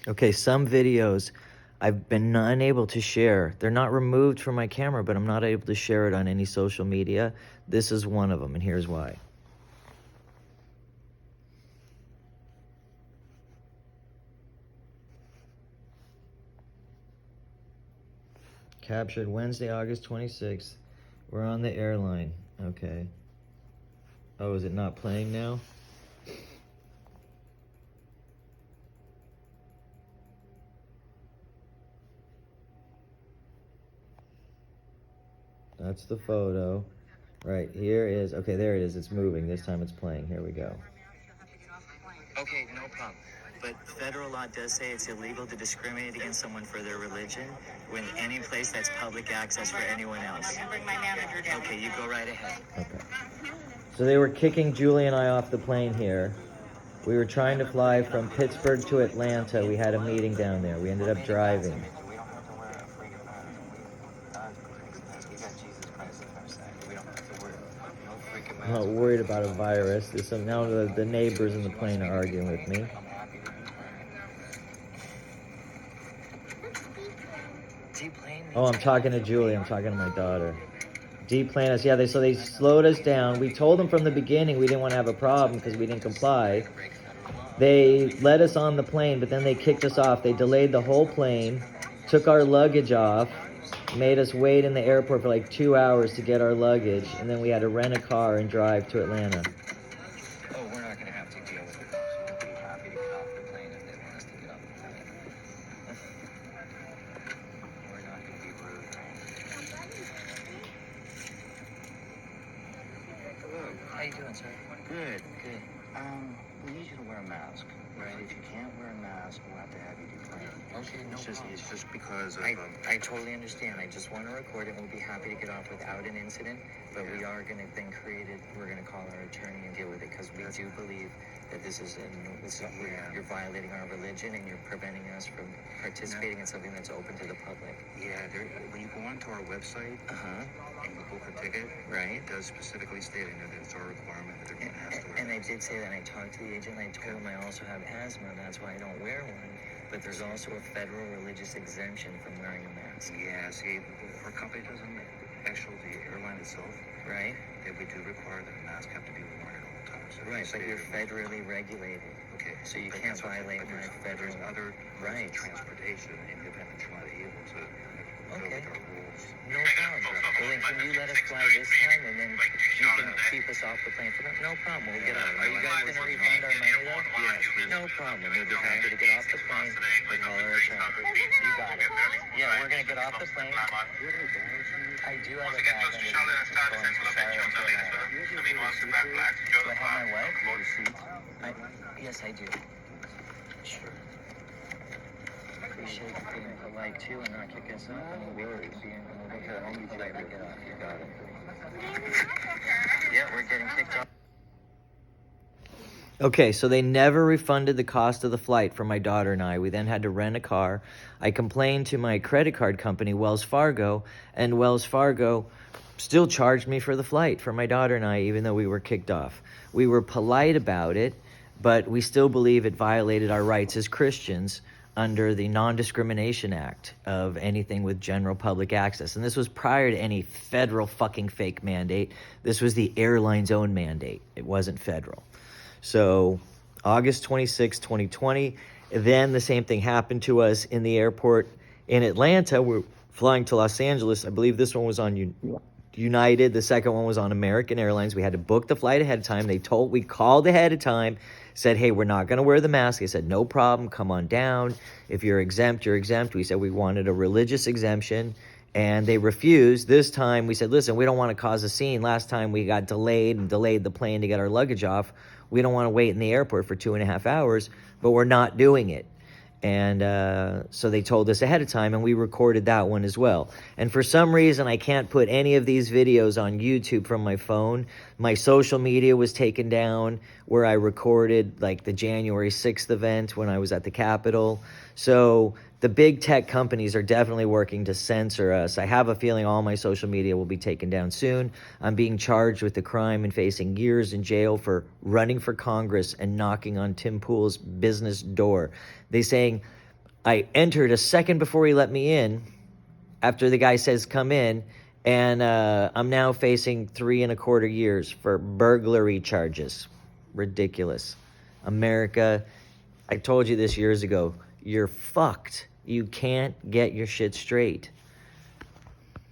Okay, some videos I've been unable to share. They're not removed from my camera, but I'm not able to share it on any social media. This is one of them, and here's why. Captured Wednesday, August 26th. We're on the airline. Okay. Oh, is it not playing now? That's the photo. Right, here is, okay, there it is. It's moving. This time it's playing. Here we go. Okay, no problem. But federal law does say it's illegal to discriminate against someone for their religion when any place that's public access for anyone else. I can bring my manager down. Okay, you go right ahead. Okay. So they were kicking Julie and I off the plane here. We were trying to fly from Pittsburgh to Atlanta. We had a meeting down there. We ended up driving. I'm not worried about a virus. Now the neighbors in the plane are arguing with me. Oh, I'm talking to Julie. I'm talking to my daughter. Deplane us. Yeah, so they slowed us down. We told them from the beginning we didn't want to have a problem because we didn't comply. They let us on the plane, but then they kicked us off. They delayed the whole plane, took our luggage off, made us wait in the airport for like 2 hours to get our luggage, and then we had to rent a car and drive to Atlanta. Oh, we're not going to have to deal with it. We'll be happy to get off the plane if they want us to get off the plane. We're not going to be rude. Hello. How you doing, sir? Good, good. We need you to wear a mask, right? If you can't wear a mask, we'll have to have you decline. Okay, no problem. It's just because of... I totally understand. I just want to record it. We'll be happy to get off without an incident, but we are going to then we're going to call our attorney and deal with it, because we do believe that you're violating our religion and you're preventing us from participating in something that's open to the public. Yeah, when you go onto our website and you book a ticket, right, it does specifically state in there that it's our requirement that they're going to have to wear. And I did say that. I talked to the agent. I told him I also have asthma. That's why I don't wear one. But there's also a federal religious exemption from wearing a mask. Yeah, see, our company doesn't, actually the airline itself, right, that we do require that a mask have to be worn at all times. So right, but you're federally regulated. Okay. So you can't violate my federal... There's other transportation independent from not able to go with our rules. No problem. Well, then can you let us fly this time, and then you can keep us off the plane for that? No problem. We'll get off. Are you guys going to refund our money, though? Yes. No problem. We'll be happy to get off the plane. We'll call our attorney. You got it. Yeah, we're going to get off the plane. I do have a bag under the Do I have my what? Yes, I do. Sure. Appreciate you being polite too and not kick us off. No worries. We'll get off. You got it. Yeah, we're getting kicked off. Okay, so they never refunded the cost of the flight for my daughter and I. We then had to rent a car. I complained to my credit card company, Wells Fargo, and Wells Fargo still charged me for the flight for my daughter and I, even though we were kicked off. We were polite about it, but we still believe it violated our rights as Christians under the Non-Discrimination Act of anything with general public access. And this was prior to any federal fucking fake mandate. This was the airline's own mandate. It wasn't federal. So August 26, 2020, then the same thing happened to us in the airport in Atlanta. We're flying to Los Angeles. I believe this one was on United. The second one was on American Airlines. We had to book the flight ahead of time. We called ahead of time, said, hey, we're not going to wear the mask. They said, no problem, come on down. If you're exempt, you're exempt. We said we wanted a religious exemption, and they refused. This time we said, listen, we don't want to cause a scene. Last time we got delayed the plane to get our luggage off. We don't want to wait in the airport for 2.5 hours, but we're not doing it. And so they told us ahead of time, and we recorded that one as well. And for some reason, I can't put any of these videos on YouTube from my phone. My social media was taken down where I recorded like the January 6th event when I was at the Capitol. So the big tech companies are definitely working to censor us. I have a feeling all my social media will be taken down soon. I'm being charged with the crime and facing years in jail for running for Congress and knocking on Tim Pool's business door. They're saying I entered a second before he let me in, after the guy says come in, and I'm now facing 3.25 years for burglary charges. Ridiculous. America, I told you this years ago, you're fucked. You can't get your shit straight.